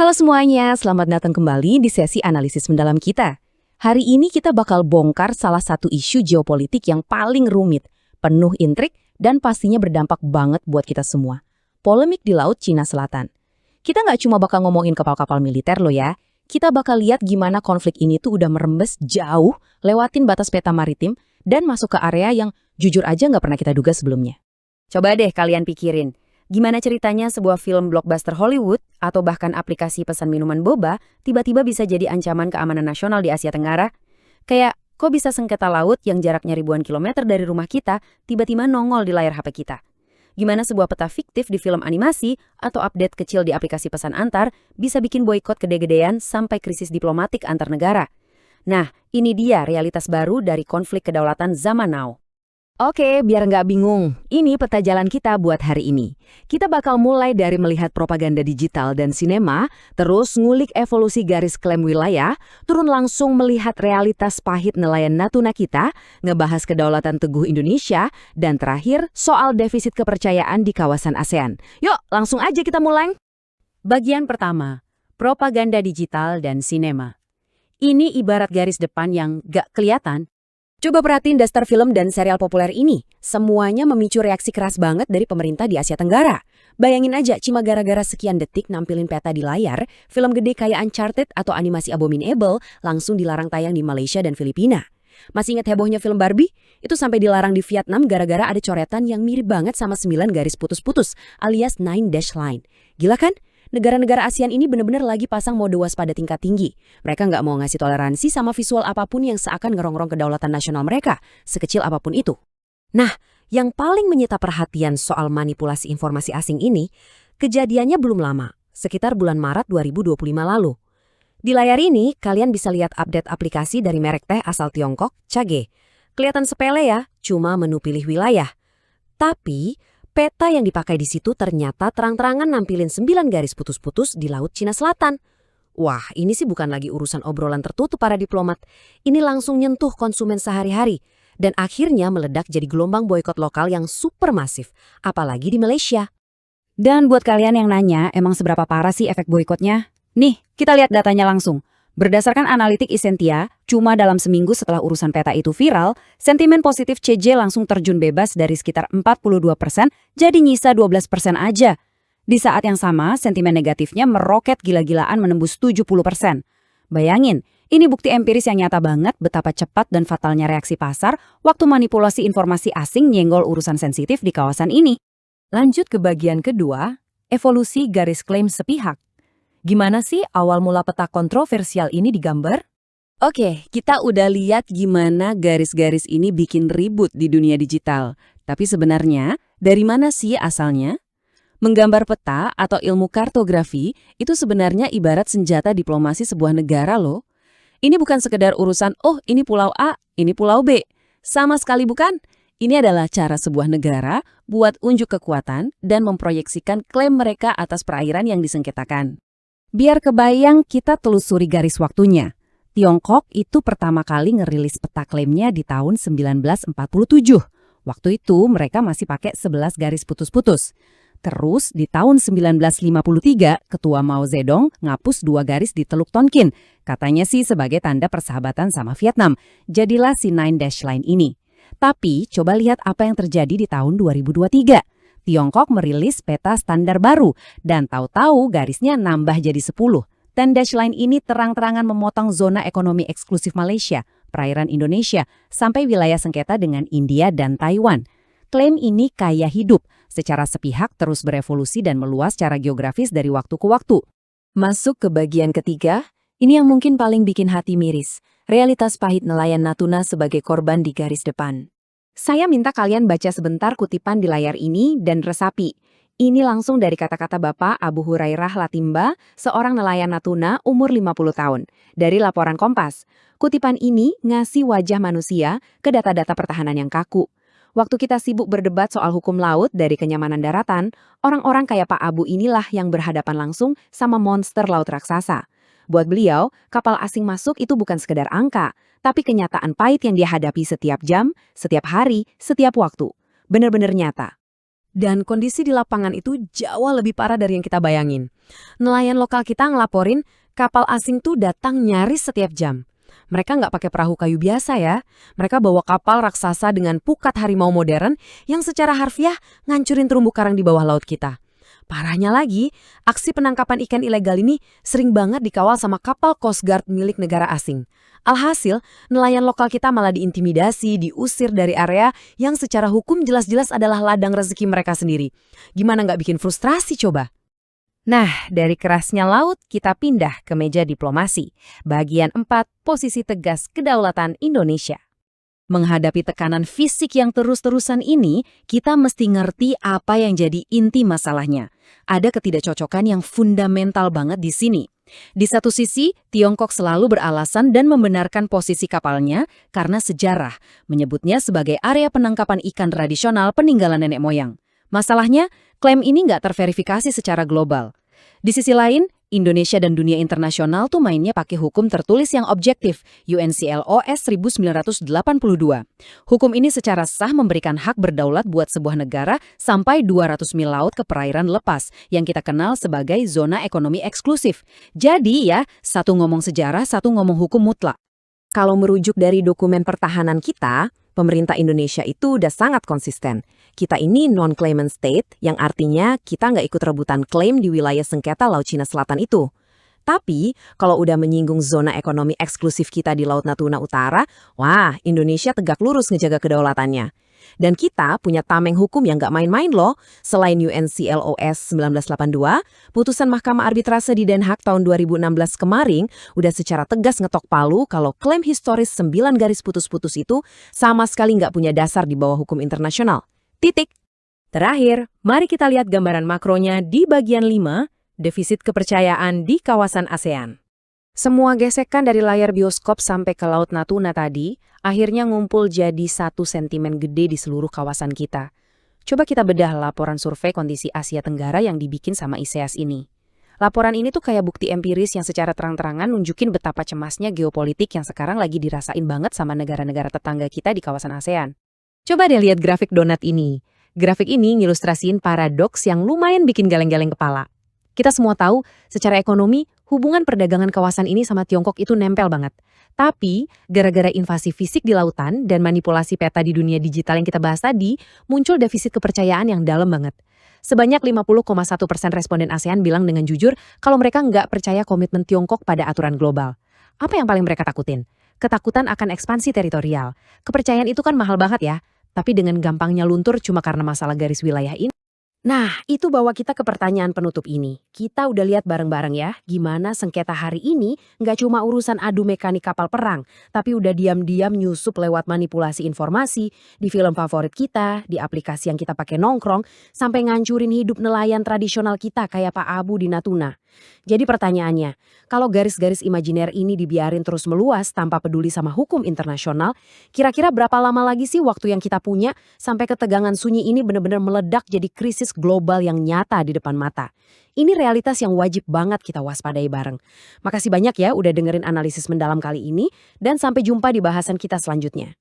Halo semuanya, selamat datang kembali di sesi analisis mendalam kita. Hari ini kita bakal bongkar salah satu isu geopolitik yang paling rumit, penuh intrik, dan pastinya berdampak banget buat kita semua. Polemik di Laut Cina Selatan. Kita nggak cuma bakal ngomongin kapal-kapal militer loh ya, kita bakal lihat gimana konflik ini tuh udah merembes jauh, lewatin batas peta maritim, dan masuk ke area yang jujur aja nggak pernah kita duga sebelumnya. Coba deh kalian pikirin, gimana ceritanya sebuah film blockbuster Hollywood atau bahkan aplikasi pesan minuman boba tiba-tiba bisa jadi ancaman keamanan nasional di Asia Tenggara? Kayak, kok bisa sengketa laut yang jaraknya ribuan kilometer dari rumah kita tiba-tiba nongol di layar HP kita? Gimana sebuah peta fiktif di film animasi atau update kecil di aplikasi pesan antar bisa bikin boikot gede-gedean sampai krisis diplomatik antar negara? Nah, ini dia realitas baru dari konflik kedaulatan zaman now. Oke, biar nggak bingung, ini peta jalan kita buat hari ini. Kita bakal mulai dari melihat propaganda digital dan sinema, terus ngulik evolusi garis klaim wilayah, turun langsung melihat realitas pahit nelayan Natuna kita, ngebahas kedaulatan teguh Indonesia, dan terakhir soal defisit kepercayaan di kawasan ASEAN. Yuk, langsung aja kita mulai. Bagian pertama, propaganda digital dan sinema. Ini ibarat garis depan yang gak kelihatan. Coba perhatiin daftar film dan serial populer ini. Semuanya memicu reaksi keras banget dari pemerintah di Asia Tenggara. Bayangin aja, cuma gara-gara sekian detik nampilin peta di layar, film gede kayak Uncharted atau animasi Abominable langsung dilarang tayang di Malaysia dan Filipina. Masih ingat hebohnya film Barbie? Itu sampai dilarang di Vietnam gara-gara ada coretan yang mirip banget sama 9 garis putus-putus, alias 9 dash line. Gila kan? Negara-negara ASEAN ini benar-benar lagi pasang mode waspada tingkat tinggi. Mereka nggak mau ngasih toleransi sama visual apapun yang seakan ngerongrong kedaulatan nasional mereka, sekecil apapun itu. Nah, yang paling menyita perhatian soal manipulasi informasi asing ini, kejadiannya belum lama, sekitar bulan Maret 2025 lalu. Di layar ini, kalian bisa lihat update aplikasi dari merek teh asal Tiongkok, Chage. Kelihatan sepele ya, cuma menu pilih wilayah. Tapi peta yang dipakai di situ ternyata terang-terangan nampilin 9 garis putus-putus di Laut Cina Selatan. Wah, ini sih bukan lagi urusan obrolan tertutup para diplomat. Ini langsung nyentuh konsumen sehari-hari. Dan akhirnya meledak jadi gelombang boikot lokal yang super masif, apalagi di Malaysia. Dan buat kalian yang nanya, emang seberapa parah sih efek boikotnya? Nih, kita lihat datanya langsung. Berdasarkan analitik Isentia, cuma dalam seminggu setelah urusan peta itu viral, sentimen positif CJ langsung terjun bebas dari sekitar 42% jadi nyisa 12% aja. Di saat yang sama, sentimen negatifnya meroket gila-gilaan menembus 70%. Bayangin, ini bukti empiris yang nyata banget betapa cepat dan fatalnya reaksi pasar waktu manipulasi informasi asing nyenggol urusan sensitif di kawasan ini. Lanjut ke bagian kedua, evolusi garis klaim sepihak. Gimana sih awal mula peta kontroversial ini digambar? Oke, kita udah lihat gimana garis-garis ini bikin ribut di dunia digital. Tapi sebenarnya, dari mana sih asalnya? Menggambar peta atau ilmu kartografi itu sebenarnya ibarat senjata diplomasi sebuah negara loh. Ini bukan sekedar urusan, oh ini pulau A, ini pulau B. Sama sekali bukan. Ini adalah cara sebuah negara buat unjuk kekuatan dan memproyeksikan klaim mereka atas perairan yang disengketakan. Biar kebayang, kita telusuri garis waktunya. Tiongkok itu pertama kali ngerilis peta klaimnya di tahun 1947. Waktu itu mereka masih pakai 11 garis putus-putus. Terus di tahun 1953, Ketua Mao Zedong ngapus 2 garis di Teluk Tonkin. Katanya sih sebagai tanda persahabatan sama Vietnam. Jadilah si 9 dash line ini. Tapi coba lihat apa yang terjadi di tahun 2023. Tiongkok merilis peta standar baru dan tahu-tahu garisnya nambah jadi 10. 10 dash line ini terang-terangan memotong zona ekonomi eksklusif Malaysia, perairan Indonesia, sampai wilayah sengketa dengan India dan Taiwan. Klaim ini kaya hidup, secara sepihak terus berevolusi dan meluas secara geografis dari waktu ke waktu. Masuk ke bagian ketiga, ini yang mungkin paling bikin hati miris. Realitas pahit nelayan Natuna sebagai korban di garis depan. Saya minta kalian baca sebentar kutipan di layar ini dan resapi. Ini langsung dari kata-kata Bapak Abu Hurairah Latimba, seorang nelayan Natuna umur 50 tahun. Dari laporan Kompas, kutipan ini ngasih wajah manusia ke data-data pertahanan yang kaku. Waktu kita sibuk berdebat soal hukum laut dari kenyamanan daratan, orang-orang kayak Pak Abu inilah yang berhadapan langsung sama monster laut raksasa. Buat beliau, kapal asing masuk itu bukan sekedar angka, tapi kenyataan pahit yang dia hadapi setiap jam, setiap hari, setiap waktu. Benar-benar nyata. Dan kondisi di lapangan itu jauh lebih parah dari yang kita bayangin. Nelayan lokal kita ngelaporin kapal asing tuh datang nyaris setiap jam. Mereka nggak pakai perahu kayu biasa ya. Mereka bawa kapal raksasa dengan pukat harimau modern yang secara harfiah ngancurin terumbu karang di bawah laut kita. Parahnya lagi, aksi penangkapan ikan ilegal ini sering banget dikawal sama kapal Coast Guard milik negara asing. Alhasil, nelayan lokal kita malah diintimidasi, diusir dari area yang secara hukum jelas-jelas adalah ladang rezeki mereka sendiri. Gimana nggak bikin frustrasi coba? Nah, dari kerasnya laut, kita pindah ke meja diplomasi. Bagian 4, posisi tegas kedaulatan Indonesia. Menghadapi tekanan fisik yang terus-terusan ini, kita mesti ngerti apa yang jadi inti masalahnya. Ada ketidakcocokan yang fundamental banget di sini. Di satu sisi, Tiongkok selalu beralasan dan membenarkan posisi kapalnya karena sejarah, menyebutnya sebagai area penangkapan ikan tradisional peninggalan nenek moyang. Masalahnya, klaim ini nggak terverifikasi secara global. Di sisi lain, Indonesia dan dunia internasional tuh mainnya pakai hukum tertulis yang objektif, UNCLOS 1982. Hukum ini secara sah memberikan hak berdaulat buat sebuah negara sampai 200 mil laut ke perairan lepas, yang kita kenal sebagai zona ekonomi eksklusif. Jadi ya, satu ngomong sejarah, satu ngomong hukum mutlak. Kalau merujuk dari dokumen pertahanan kita, pemerintah Indonesia itu udah sangat konsisten. Kita ini non-claimant state, yang artinya kita nggak ikut rebutan klaim di wilayah sengketa Laut Cina Selatan itu. Tapi, kalau udah menyinggung zona ekonomi eksklusif kita di Laut Natuna Utara, wah, Indonesia tegak lurus ngejaga kedaulatannya. Dan kita punya tameng hukum yang nggak main-main loh. Selain UNCLOS 1982, putusan Mahkamah Arbitrase di Den Haag tahun 2016 kemarin udah secara tegas ngetok palu kalau klaim historis 9 garis putus-putus itu sama sekali nggak punya dasar di bawah hukum internasional. Titik. Terakhir, mari kita lihat gambaran makronya di bagian 5, defisit kepercayaan di kawasan ASEAN. Semua gesekan dari layar bioskop sampai ke Laut Natuna tadi, akhirnya ngumpul jadi satu sentimen gede di seluruh kawasan kita. Coba kita bedah laporan survei kondisi Asia Tenggara yang dibikin sama ISEAS ini. Laporan ini tuh kayak bukti empiris yang secara terang-terangan nunjukin betapa cemasnya geopolitik yang sekarang lagi dirasain banget sama negara-negara tetangga kita di kawasan ASEAN. Coba deh lihat grafik donat ini. Grafik ini ngilustrasiin paradoks yang lumayan bikin geleng-geleng kepala. Kita semua tahu, secara ekonomi, hubungan perdagangan kawasan ini sama Tiongkok itu nempel banget. Tapi, gara-gara invasi fisik di lautan dan manipulasi peta di dunia digital yang kita bahas tadi, muncul defisit kepercayaan yang dalam banget. Sebanyak 50,1% responden ASEAN bilang dengan jujur kalau mereka nggak percaya komitmen Tiongkok pada aturan global. Apa yang paling mereka takutin? Ketakutan akan ekspansi teritorial. Kepercayaan itu kan mahal banget ya, tapi dengan gampangnya luntur cuma karena masalah garis wilayah ini. Nah, itu bawa kita ke pertanyaan penutup ini. Kita udah lihat bareng-bareng ya, gimana sengketa hari ini nggak cuma urusan adu mekanik kapal perang, tapi udah diam-diam nyusup lewat manipulasi informasi, di film favorit kita, di aplikasi yang kita pakai nongkrong, sampai ngancurin hidup nelayan tradisional kita kayak Pak Abu di Natuna. Jadi pertanyaannya, kalau garis-garis imajiner ini dibiarin terus meluas tanpa peduli sama hukum internasional, kira-kira berapa lama lagi sih waktu yang kita punya sampai ketegangan sunyi ini benar-benar meledak jadi krisis global yang nyata di depan mata? Ini realitas yang wajib banget kita waspadai bareng. Makasih banyak ya udah dengerin analisis mendalam kali ini, dan sampai jumpa di bahasan kita selanjutnya.